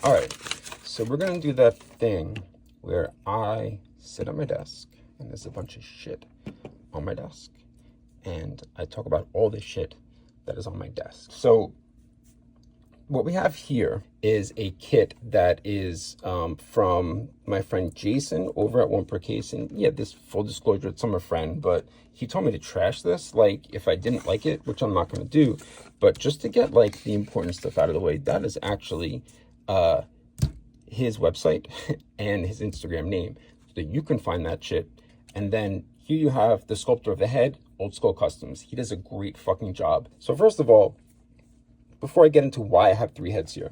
All right, so we're gonna do that thing where I sit at my desk and there's a bunch of shit on my desk, and I talk about all the shit that is on my desk. So what we have here is a kit that is from my friend Jason over at One Per Case. And yeah, this full disclosure, it's from a friend, but he told me to trash this, like, if I didn't like it, which I'm not going to do. But just to get, like, the important stuff out of the way, that is actually his website and his Instagram name. So you can find that shit. And then here you have the sculptor of the head, Old School Customs. He does a great fucking job. So first of all, before I get into why I have 3 heads here,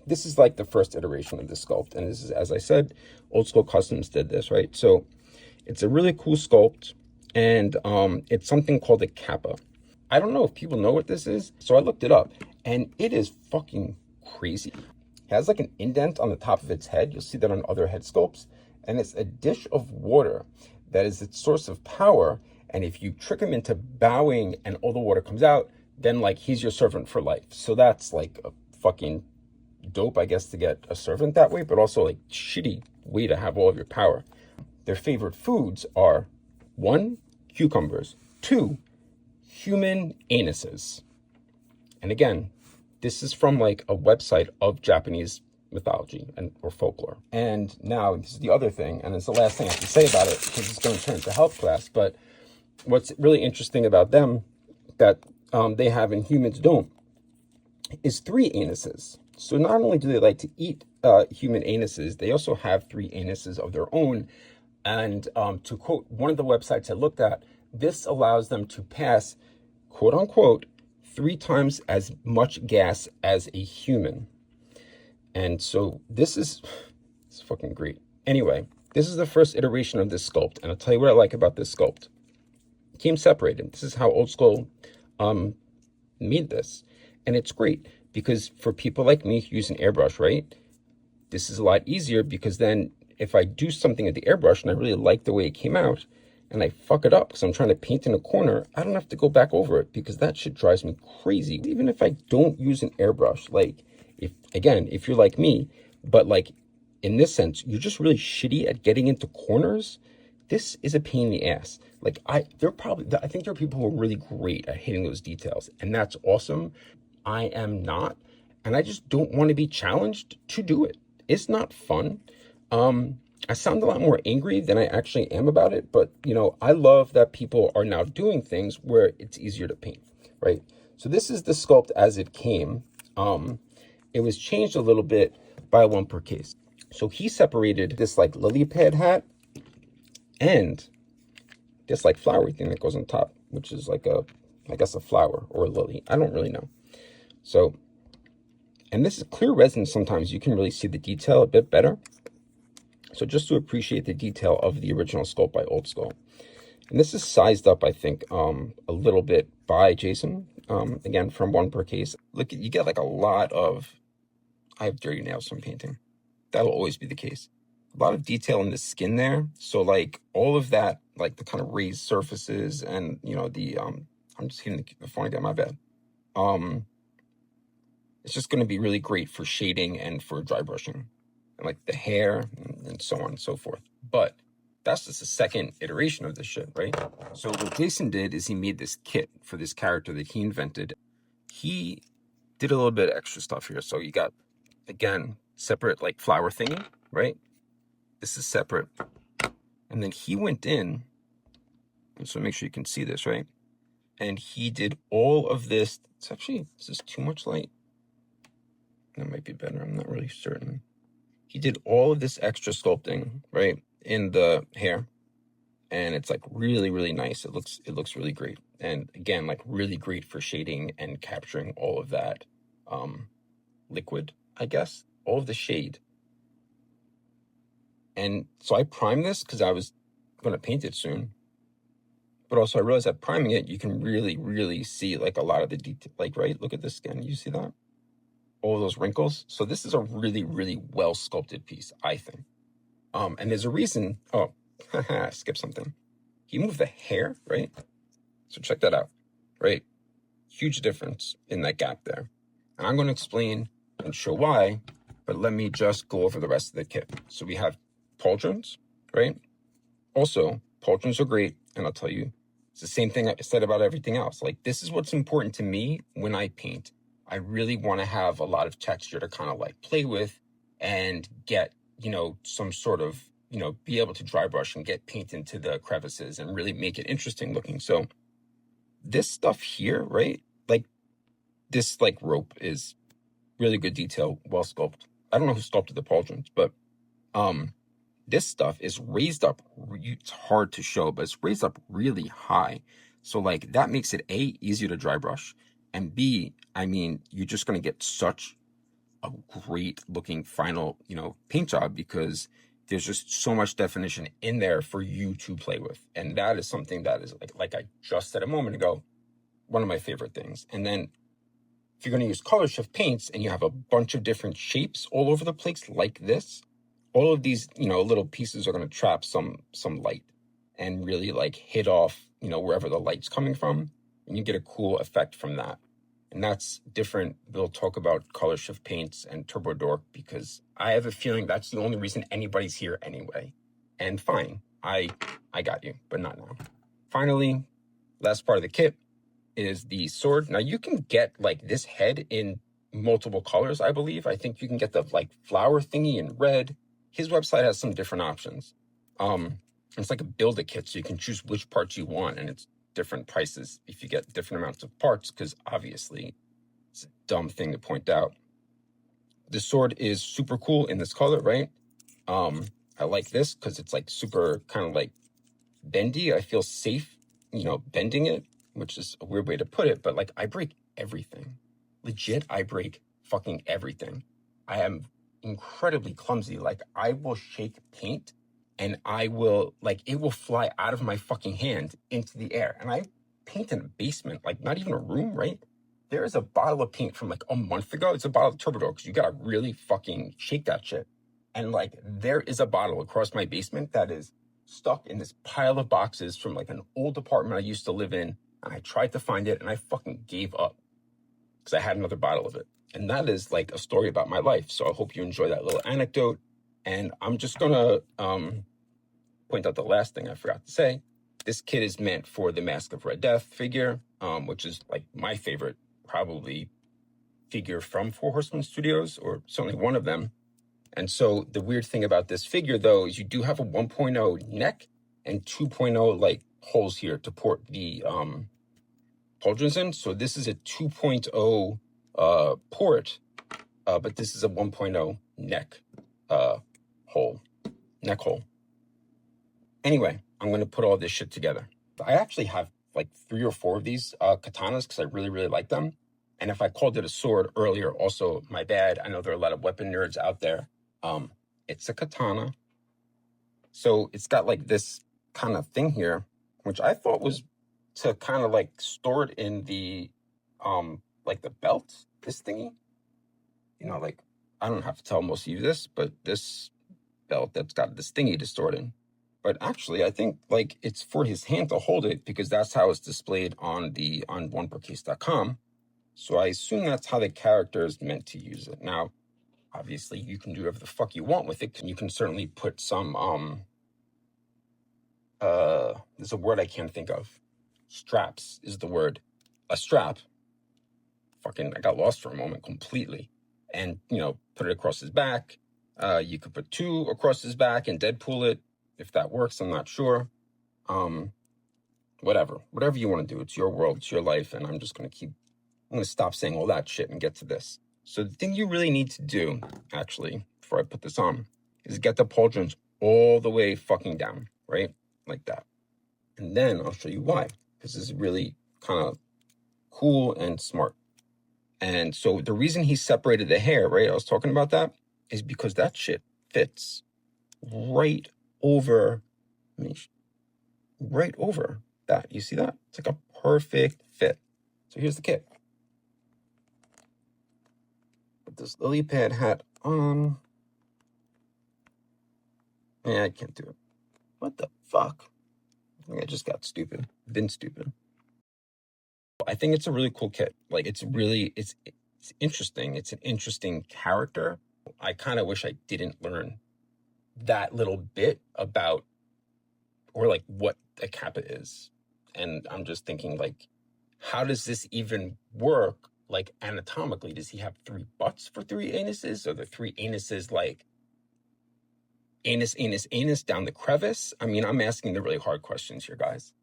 this is like the first iteration of this sculpt. And this is, as I said, Old School Customs did this, right? So it's a really cool sculpt, and it's something called a kappa. I don't know if people know what this is, so I looked it up, and it is fucking crazy. It has like an indent on the top of its head. You'll see that on other head sculpts. And it's a dish of water that is its source of power. And if you trick him into bowing and all the water comes out, then like he's your servant for life. So that's like a fucking dope, I guess, to get a servant that way, but also like shitty way to have all of your power. Their favorite foods are 1, cucumbers, 2, human anuses. And again, this is from like a website of Japanese mythology and or folklore. And now this is the other thing, and it's the last thing I have to say about it because it's going to turn into health class. But what's really interesting about them that they have and humans don't is 3 anuses. So not only do they like to eat human anuses, they also have 3 anuses of their own. And to quote one of the websites I looked at, this allows them to pass, quote unquote, 3 times as much gas as a human. And so this is, it's fucking great. Anyway, this is the first iteration of this sculpt. And I'll tell you what I like about this sculpt. It came separated. This is how Old School made this. And it's great because for people like me who use an airbrush, right? This is a lot easier because then if I do something at the airbrush and I really like the way it came out and I fuck it up because I'm trying to paint in a corner, I don't have to go back over it because that shit drives me crazy. Even if I don't use an airbrush, like if you're like me, but like in this sense, you're just really shitty at getting into corners, this is a pain in the ass. Like I think there are people who are really great at hitting those details, and that's awesome. I am not, and I just don't want to be challenged to do it. It's not fun. I sound a lot more angry than I actually am about it, but you know, I love that people are now doing things where it's easier to paint, right? So this is the sculpt as it came. It was changed a little bit by One Per Case. So he separated this like lily pad hat and this like flowery thing that goes on top, which is like I guess a flower or a lily. I don't really know. So, and this is clear resin. Sometimes you can really see the detail a bit better. So just to appreciate the detail of the original sculpt by Old School. And this is sized up, I think, a little bit by Jason. Again, from One Per Case. Look, you get like a lot of, I have dirty nails from painting. That'll always be the case. A lot of detail in the skin there. So like all of that, like the kind of raised surfaces and, you know, the, I'm just hitting the phone again, my bad. It's just going to be really great for shading and for dry brushing and like the hair and so on and so forth. But that's just the second iteration of this shit, right? So what Jason did is he made this kit for this character that he invented. He did a little bit of extra stuff here. So you got, again, separate like flower thingy, right? This is separate. And then he went in, so make sure you can see this, right? And he did all of this. It's actually, is this too much light? That might be better. I'm not really certain. He did all of this extra sculpting, right, in the hair. And it's like really, really nice. It looks really great. And again, like really great for shading and capturing all of that liquid, I guess, all of the shade. And so I primed this because I was going to paint it soon. But also I realized that priming it, you can really, really see like a lot of the detail, like, right? Look at the skin. You see that? All those wrinkles. So this is a really, really well sculpted piece, I think. And there's a reason. Oh, I skipped something. He moved the hair, right? So check that out, right? Huge difference in that gap there. And I'm going to explain and show why but let me just go over the rest of the kit. So we have pauldrons, right? Also, pauldrons are great, and I'll tell you, it's the same thing I said about everything else. Like, this is what's important to me when I paint. I really want to have a lot of texture to kind of like play with and get, some sort of, be able to dry brush and get paint into the crevices and really make it interesting looking. So this stuff here, right? Like, this like rope is really good detail, well sculpted. I don't know who sculpted the pauldrons, but this stuff is raised up. It's hard to show, but it's raised up really high. So like that makes it A, easier to dry brush, and B, I mean, you're just going to get such a great looking final, paint job because there's just so much definition in there for you to play with. And that is something that is like I just said a moment ago, one of my favorite things. And then if you're going to use color shift paints and you have a bunch of different shapes all over the place like this, all of these, little pieces are going to trap some light and really like hit off, wherever the light's coming from, and you get a cool effect from that. And that's different. We'll talk about color shift paints and Turbo Dork because I have a feeling that's the only reason anybody's here anyway. And fine, I got you, but not now. Finally, last part of the kit is the sword. Now you can get like this head in multiple colors, I believe. I think you can get the like flower thingy in red. His website has some different options. It's like a build-a-kit, so you can choose which parts you want, and it's different prices if you get different amounts of parts, because obviously it's a dumb thing to point out. The sword is super cool in this color, right? I like this because it's like super kind of like bendy. I feel safe, bending it, which is a weird way to put it, but like I break everything. Legit, I break fucking everything. I am incredibly clumsy. Like I will shake paint and I will like it will fly out of my fucking hand into the air. And I paint in a basement, like not even a room, right? There is a bottle of paint from like a month ago. It's a bottle of Turbo Dork because you gotta really fucking shake that shit. And like there is a bottle across my basement that is stuck in this pile of boxes from like an old apartment I used to live in. And I tried to find it and I fucking gave up because I had another bottle of it. And that is like a story about my life. So I hope you enjoy that little anecdote. And I'm just gonna point out the last thing I forgot to say. This kit is meant for the Mask of Red Death figure, which is like my favorite, probably figure from Four Horsemen Studios, or certainly one of them. And so the weird thing about this figure, though, is you do have a 1.0 neck and 2.0 like holes here to port the pauldrons in. So this is a 2.0 port, but this is a 1.0 neck hole. Anyway, I'm going to put all this shit together. I actually have like 3 or 4 of these katanas because I really, really like them. And if I called it a sword earlier, also my bad. I know there are a lot of weapon nerds out there. It's a katana. So it's got like this kind of thing here, which I thought was to kind of like store it in the, like the belt, this thingy. Like I don't have to tell most of you this, but this belt that's got this thingy to store it in. But actually, I think like it's for his hand to hold it because that's how it's displayed on onepercase.com. So I assume that's how the character is meant to use it. Now, obviously, you can do whatever the fuck you want with it. And you can certainly put some, there's a word I can't think of. Straps is the word. A strap. Fucking, I got lost for a moment completely. And, put it across his back. You could put 2 across his back and Deadpool it. If that works, I'm not sure. Whatever you want to do. It's your world, it's your life. And I'm going to stop saying all that shit and get to this. So the thing you really need to do, actually, before I put this on, is get the pauldrons all the way fucking down, right? Like that. And then I'll show you why. Because this is really kind of cool and smart. And so the reason he separated the hair, right? I was talking about that, is because that shit fits right over that. You see that? It's like a perfect fit. So here's the kit. Put this lily pad hat on. Yeah, I can't do it. What the fuck? I think I just got stupid. Been stupid. I think it's a really cool kit. Like it's interesting. It's an interesting character. I kind of wish I didn't learn that little bit about, or like what a kappa is. And I'm just thinking, like, how does this even work? Like, anatomically, does he have 3 butts for 3 anuses? Or the 3 anuses like anus, anus, anus down the crevice? I mean, I'm asking the really hard questions here, guys.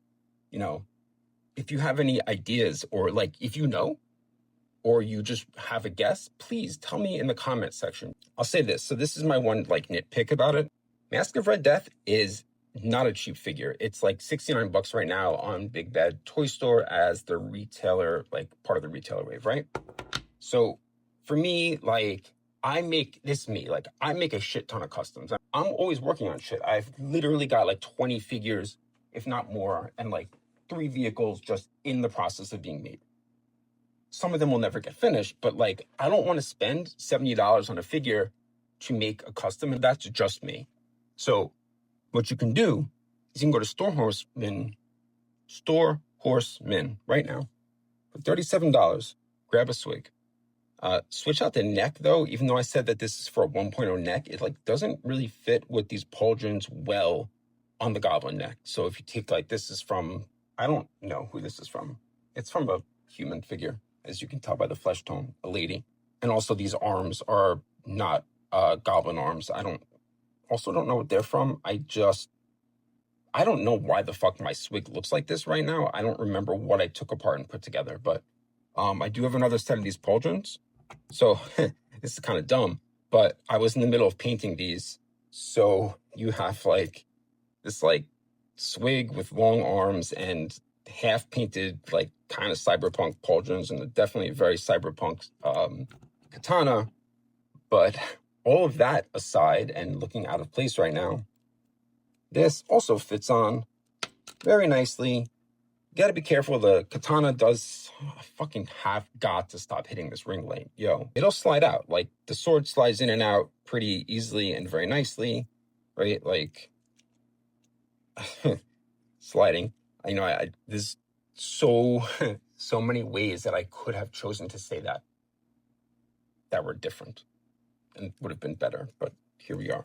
You know, if you have any ideas, or like if you know, or you just have a guess, please tell me in the comment section. I'll say this. So this is my one like nitpick about it. Mask of Red Death is not a cheap figure. It's like 69 bucks right now on Big Bad Toy Store as the retailer, like part of the retailer wave, right? So for me, like, I make a shit ton of customs. I'm always working on shit. I've literally got like 20 figures, if not more, and like 3 vehicles just in the process of being made. Some of them will never get finished, but like, I don't want to spend $70 on a figure to make a custom, and that's just me. So what you can do is you can go to Store Horseman right now for $37, grab a swig. Switch out the neck though, even though I said that this is for a 1.0 neck, it like doesn't really fit with these pauldrons well on the goblin neck. So if you take like, this is from, I don't know who this is from. It's from a human figure, as you can tell by the flesh tone, a lady. And also these arms are not goblin arms. I don't know what they're from. I don't know why the fuck my swig looks like this right now. I don't remember what I took apart and put together, but I do have another set of these pauldrons. So this is kind of dumb, but I was in the middle of painting these. So you have like this like swig with long arms and half painted like kind of cyberpunk pauldrons, and definitely very cyberpunk katana. But all of that aside, and looking out of place right now, this also fits on very nicely. You gotta be careful. The katana does, I fucking have got to stop hitting this ring light. Yo, it'll slide out. Like, the sword slides in and out pretty easily and very nicely, right? Like, sliding. You know, there's so many ways that I could have chosen to say that were different and would have been better, but here we are.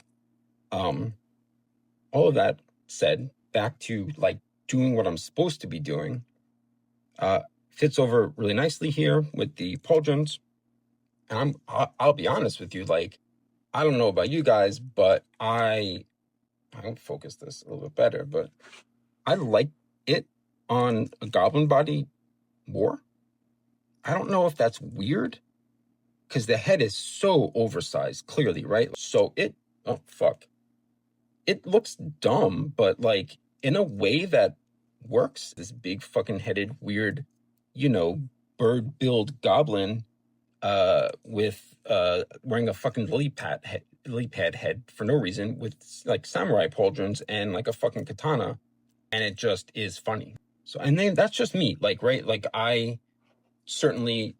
All of that said, back to like doing what I'm supposed to be doing. Fits over really nicely here with the pauldrons. And I'll be honest with you, like, I don't know about you guys, but I don't focus this a little bit better, but I like it on a goblin body more. I don't know if that's weird, because the head is so oversized, clearly, right? So oh fuck. It looks dumb, but like in a way that works. This big fucking headed, weird, you know, bird-billed goblin with wearing a fucking lily pad head for no reason, with like samurai pauldrons and like a fucking katana, and it just is funny. So, and then that's just me, like, right? Like, I certainly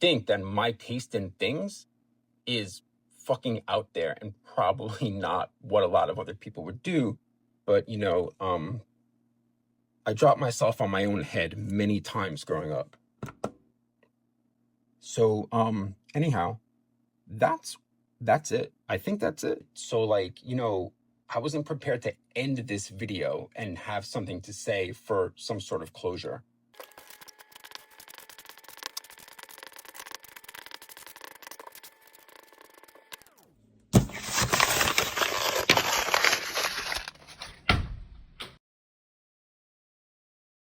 think that my taste in things is fucking out there and probably not what a lot of other people would do. But, you know, I dropped myself on my own head many times growing up. So, anyhow, that's it. I think that's it. So, like, you know, I wasn't prepared to end this video and have something to say for some sort of closure.